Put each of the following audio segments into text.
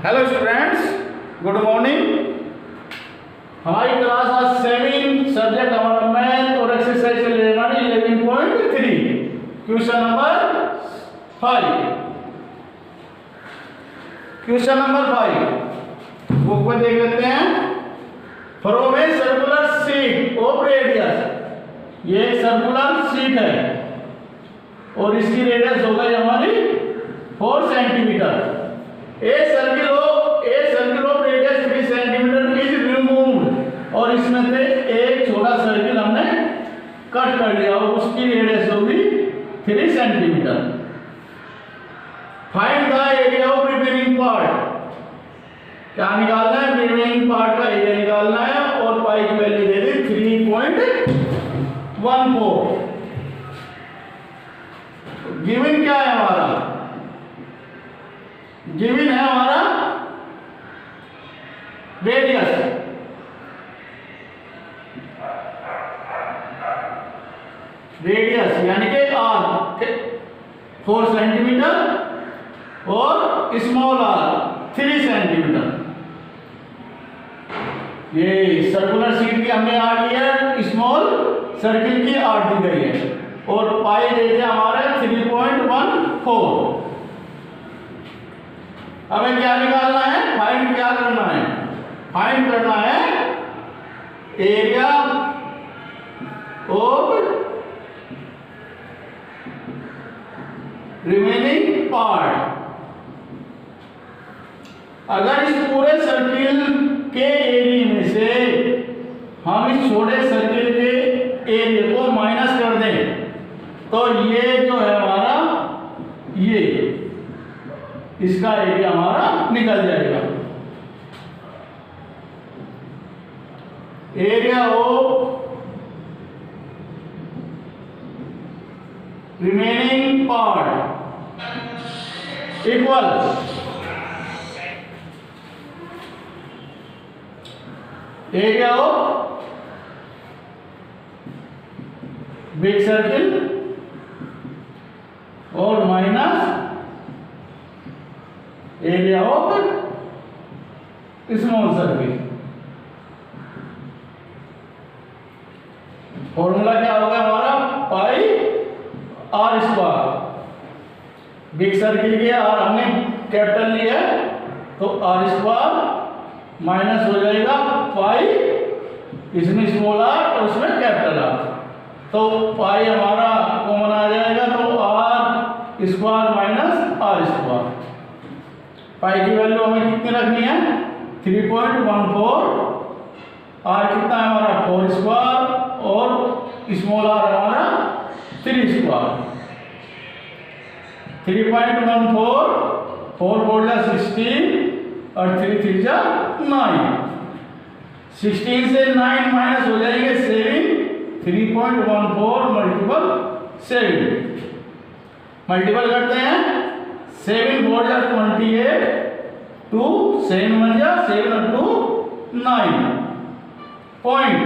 Hello students, good morning. हमारी class आज 7 subject हमारा मैथ और एक्सरसाइज से लेना 11.3 question number 5। Question number 5 book में देख लेते हैं। From a circular sheet of radius, ये सर्कुलर शीट है और इसकी रेडियस हो गई हमारी 4 centimetre. A circle of radius 3 centimetre is removed, और इसमें से एक छोटा सर्किल हमने कट कर लिया और उसकी रेडियस होगी 3 centimetre. Find the area of remaining part, क्या निकालना है? रिमेनिंग पार्ट का एरिया निकालना है और पाई की वैल्यू दे दी 3.14। गिवन क्या है हमारा? गिवन है हमारा रेडियस, यानी कि आर 4 सेंटीमीटर और स्मॉल आर 3 सेंटीमीटर। ये सर्कुलर शीट की हमने आर ली है, स्मॉल सर्किल की आर दी गई है और पाई दे दिया हमारे 3.14। हमें क्या निकालना है? फाइंड क्या करना है? फाइंड करना है एरिया ऑफ रिमेनिंग पार्ट। अगर इस पूरे सर्किल के एरिया में से हम इस छोटे सर्किल के एरिया को माइनस कर दें तो ये जो है हमारा, ये इसका एरिया हमारा निकल जाएगा। Area of remaining part equal area of big circle और minus area of small circle. Formula क्या होगा हमारा? Pi R square. Big circle के आर हमने कैपिटल लिया है तो आर स्क्वायर माइनस हो जाएगा पाई, इसमें स्मॉल आर और उसमें कैपिटल आर, तो पाई हमारा कॉमन आ जाएगा तो R square minus R square. Pi की वैल्यू हमें कितनी रखनी है? 3.14। आर कितना है हमारा? 4 स्क्वायर और स्मॉल आर हमारा 3 स्क्वायर। 3.14, 4 4 जा 16 और 3 3 जा 9। 16 से 9 माइनस हो जाएंगे 7। 3.14 मल्टीपल 7 मल्टीपल करते हैं। 7 4 जा 28, 2 7 1 जा 7 और 2 9 पॉइंट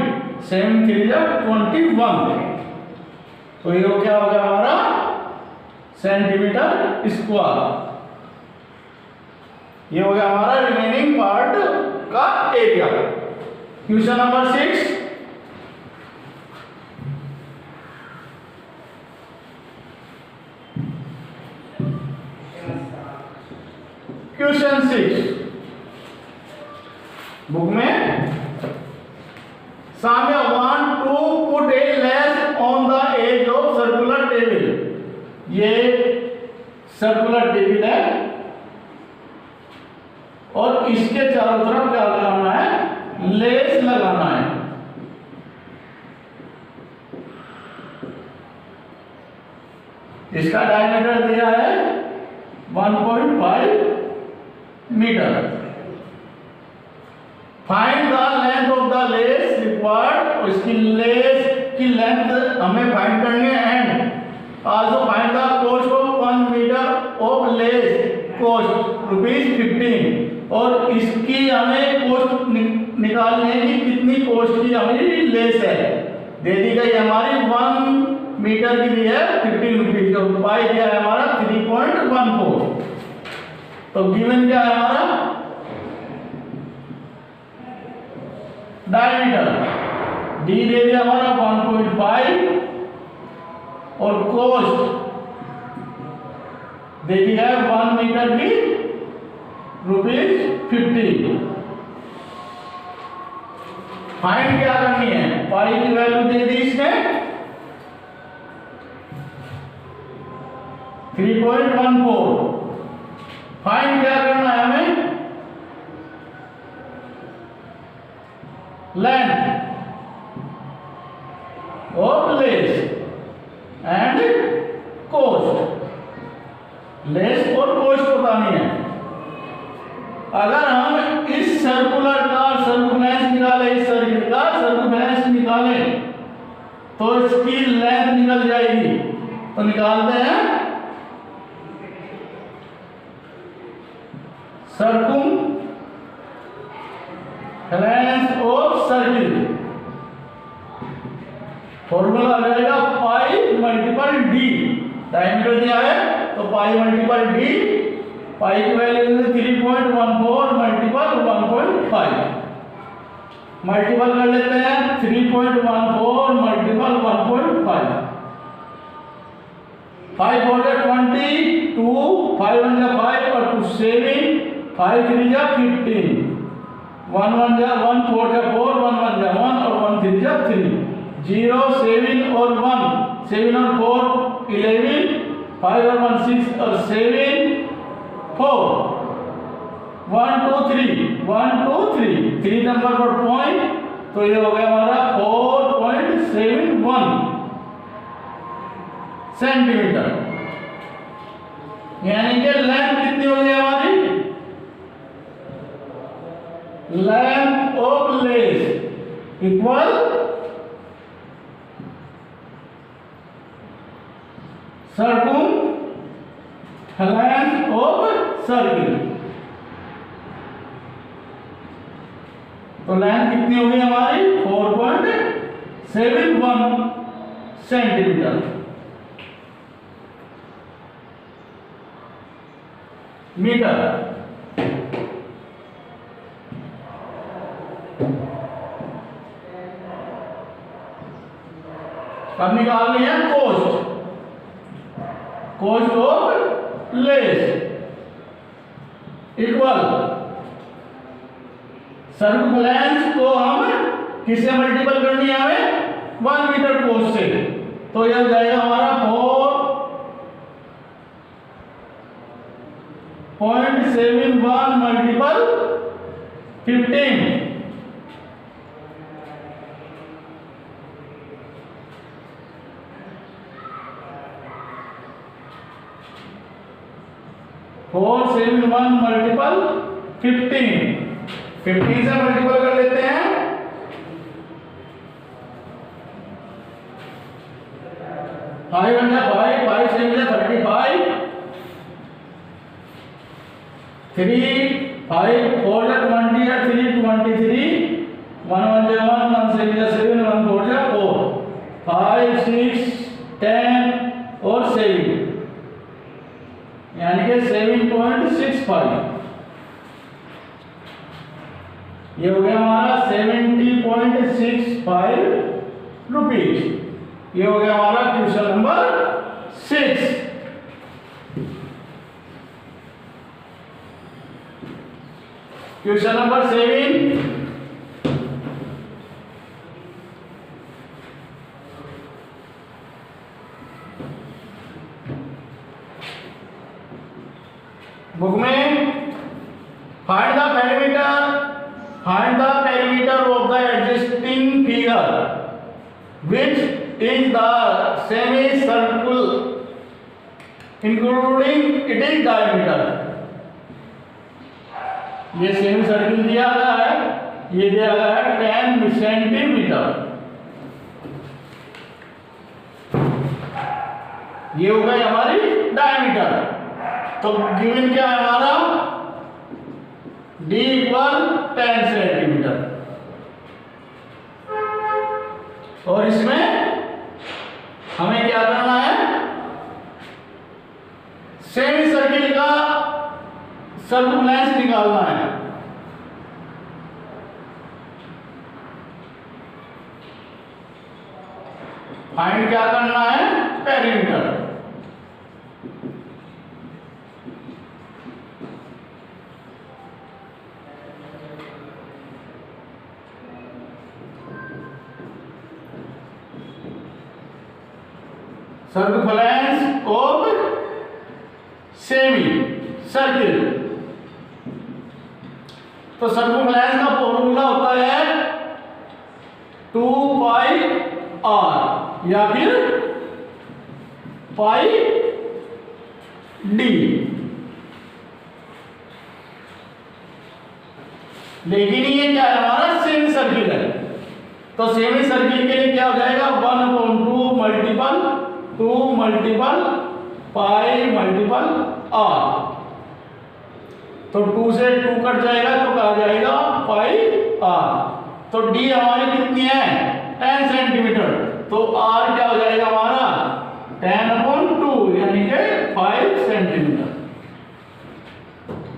7 3 जा 21। तो ये क्या हो गया हमारा? Centimetre square. ये हो गया हमारा रिमेनिंग पार्ट का area. Question number 6। Question 6 book में Saima want to put a lace on the edge of circular table. ये सर्कुलर टेबल है और इसके चारों तरफ क्या लगाना है? लेस लगाना है। इसका डायमीटर दिया है 1.5 metre. Find the length of the lace required, और इसकी लेस की लेंथ हमें फाइंड करनी है। And also find the cost of 1 metre of lace, cost ₹15, और इसकी हमें कॉस्ट निकालने की कितनी कॉस्ट की हमारी लेस है दे दी गई हमारी 1 मीटर की दी है 15 रुपीज। तो पाई क्या है हमारा? 3.14। तो गिवन क्या है हमारा? डायमीटर डी दे दिया हमारा 1.5 और कोस्ट दे दिया है 1 मीटर की ₹50। फाइंड क्या करनी है, पाई की वैल्यू दे दी इसने 3.14। फाइंड क्या करना है हमें, length of lace and cost. Lace और कोस्ट बतानी है। अगर हम इस सर्कुलर का सर्कुलेंस निकाले, इस सर्किल का सर्कुलेंस निकाले तो इसकी लेंथ निकल जाएगी। तो निकालते हैं, सर्कुम्फेरेंस ऑफ सर्किल फॉर्मूला आ जाएगा पाई मल्टीपल डी। डायमीटर दिया है तो पाई मल्टीपल डी, पाई की वैल्यू 3.14 मल्टीपल 1.5। मल्टीपल कर लेते हैं 3.14 मल्टीपल 1.5। 5 4 20, 2 5 1 5 और 2 7, 5 3 15, 1 1 1 4 4, 1 1 1 और 1 3 3, 0 7 और 1, 7 और 4 11, 5 और 1 6 और 7 4, 1 2 3 1 2 3 3 नंबर पर पॉइंट, तो ये हो गया हमारा 4.71 सेंटीमीटर। यानी कि लेंथ कितनी हो गई हमारी, length of lace equal circumference of circle. तो लेंथ कितनी हो गई हमारी 4.71 सेंटीमीटर। मीटर अब निकालनी है cost, cost of lace equal circumference को हम किससे मल्टीपल करनी है, हमें 1 मीटर कोस्ट से। तो यह जाएगा हमारा 4.71 मल्टीपल 15, 471 मल्टीपल 15, 15 से मल्टीपल कर लेते हैं, 5 1 5, 5 7 35, 3 5 4 20 3 23, 1 1 1 1 7 7 1 4 4, 5 6 10 और 7, यानी कि 7.65। ये हो गया हमारा 70.65 रुपीज। ये हो गया हमारा question number 6। Question number 7, book में find the perimeter of the existing figure which is the semicircle including its diameter। ये सेमी सर्किल दिया गया है, ये दिया गया है 10 सेंटीमीटर। ये हो गई हमारी डायमीटर। तो गिवन क्या है हमारा, डी इक्वल 10 सेंटीमीटर। और इसमें हमें क्या करना है, सेमी सर्किल का सर्कुलेंस निकालना है। फाइंड क्या करना है? Perimeter. Circumference of semi circle. तो सर्कमफ्रेंस का फॉर्मूला होता है 2 पाई आर या फिर पाई डी। लेकिन ये क्या है? हमारा सेमी सर्किल है, तो सेमी सर्किल के लिए क्या हो जाएगा? 1/2 multiple 2 multiple pi multiple r. तो 2 से 2 कट जाएगा तो क्या जाएगा? पाई आर। तो डी हमारी कितनी है? 10 सेंटीमीटर। तो आर क्या हो जाएगा हमारा? 10/2 यानी कि 5 सेंटीमीटर।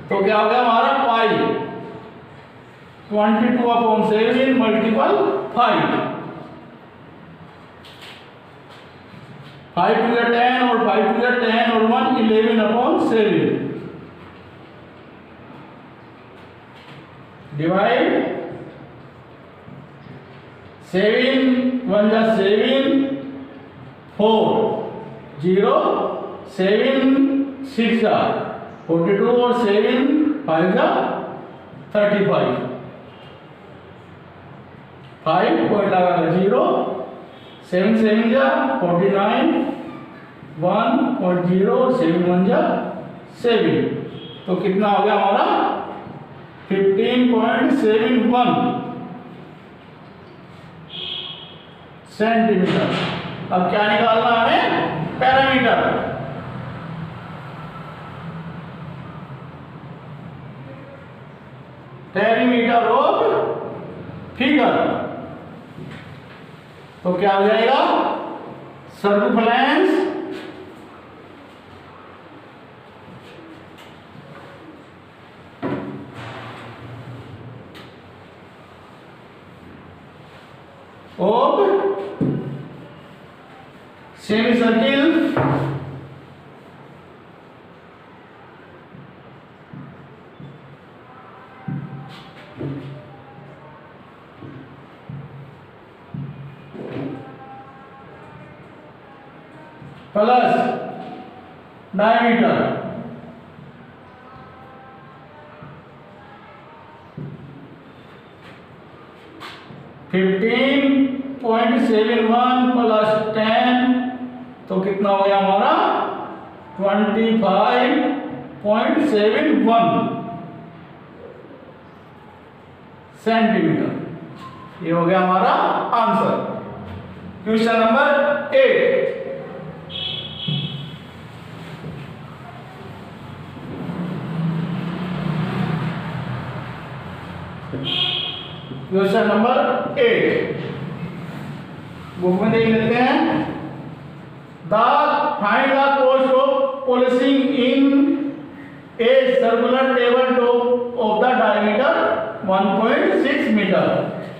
तो क्या हो गया हमारा? पाई 22/7 मल्टीपल 5। 5 to the 10 और 5 to the 10 और 1 11/7 डिवाइड 7 1 जा 7 4 0 7 6 जा 42 और 7 5 जा 35 5 पॉइंट लगा 0 7 7 जा 49 1.0 7 1 जा 7। तो कितना हो गया हमारा? 15.71 सेंटीमीटर। अब क्या निकालना हमें? पैरामीटर। Parameter of figure. तो क्या हो जाएगा? Circumference of semi circle plus diameter. Fifteen 0.71 plus 10 तो कितना हो गया हमारा? 25.71 सेंटीमीटर। ये हो गया हमारा answer. Question number 8। Question number 8 book में देख लेते हैं। Find the cost of polishing in a circular table top of the diameter 1.6 metre.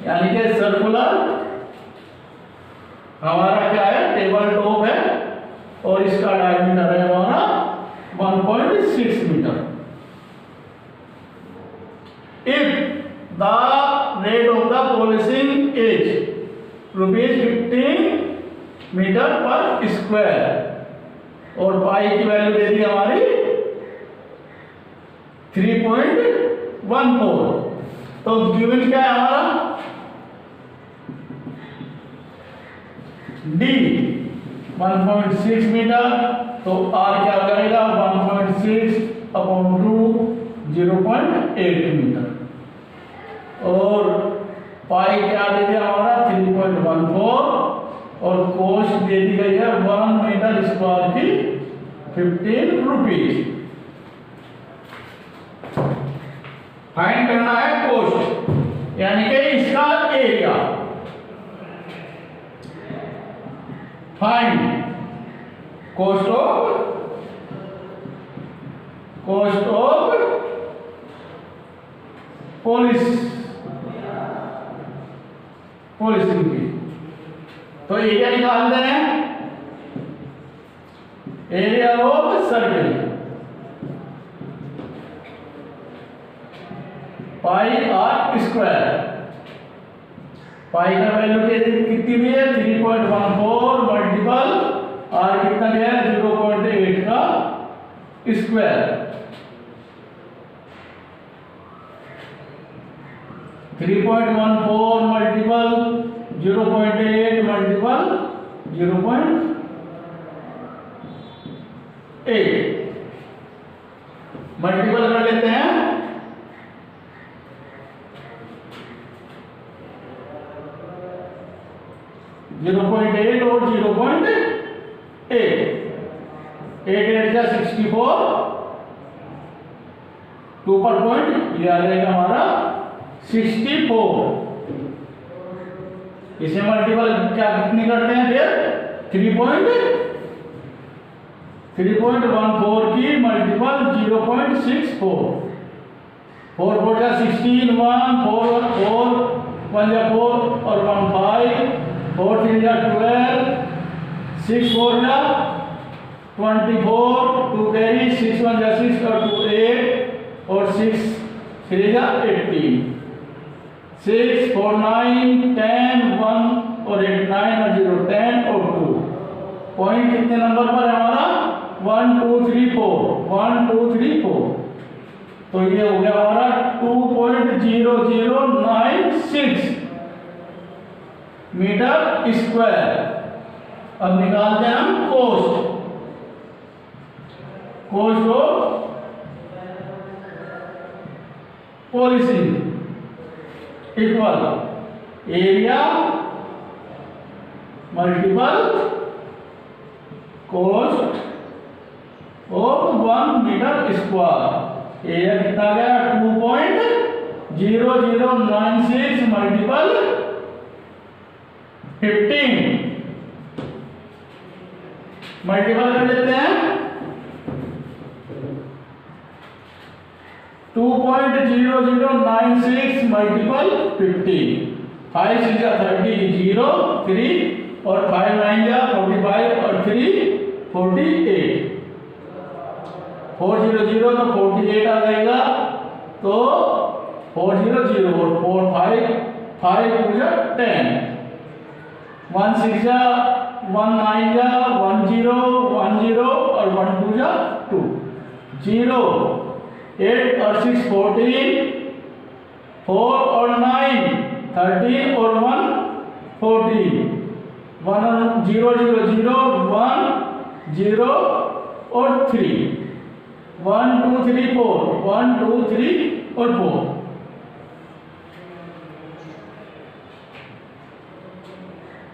यानी कि सर्कुलर हमारा क्या है? टेबल टॉप है और इसका डायमीटर है हमारा 1.6 metre. If the rate of the polishing is ₹15 metre पर स्क्वायर और पाई की वैल्यू दे दी हमारी 3.14। तो गिवन क्या है हमारा? D 1.6 metre. तो आर क्या हो जाएगा? 1.6/2 0.8 मीटर। और पाई क्या दे दिया हमारा? 3.14 और कॉस्ट दे दी गई है 1 मीटर स्क्वायर की 15 रुपीज। फाइंड करना है कॉस्ट यानी कि इसका area. Find cost of polishing की। तो एरिया निकालते हैं, area of circle pi R square. Pi का वैल्यू कितनी भी है 3.14 मल्टीपल आर कितना गया है 0.8 का स्क्वायर। 3.14 मल्टीपल 0.8 मल्टीपल 0.8 मल्टीपल कर लेते हैं। जीरो पॉइंट एट और 0.8 8 का 64 2 पर पॉइंट ये आ जाएगा हमारा 64। इसे मल्टीपल क्या कितनी करते हैं फिर 3.14 की मल्टीपल 0.64 4 4 का 16 1 4 4 1 जा 4 और 1 5 4 3 जा 12 6 4 जा 24 2 कैरी 6 1 जा 6 और 2 8 और 6 3 जा 18 6 4 9 10 1 और 8 9 और 0 10 और 2 पॉइंट कितने नंबर पर है हमारा 1 2 3 4 1 2 3 4। तो ये हो गया हमारा 2.0096 मीटर स्क्वायर। अब निकालते हैं हम cost of polishing equal area multiple cost of 1 metre square. Area कितना गया 2.0096 मल्टीपल 15 मल्टीपल कर लेते हैं 2.0096 मल्टीपल 15 5 6 जा 30 0 3 और 5 9 जा 45 और 3 48 400 तो 48 आ जाएगा तो 400 और 4 5 5 2 जा 10 1 6 जा 1 9 जा 1 0 1 0 और 1 2 जा 2 0 8 और 6 14 4 और 9 13 और 1 14 1 और 0 0 0 1 0 और 3 1 2 3 4 1 2 3 और 4।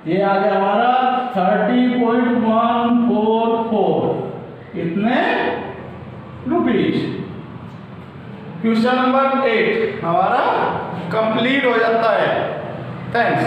ये आ गया हमारा 30.144 इतने रुपीज। क्वेश्चन नंबर 8 हमारा कंप्लीट हो जाता है। थैंक्स।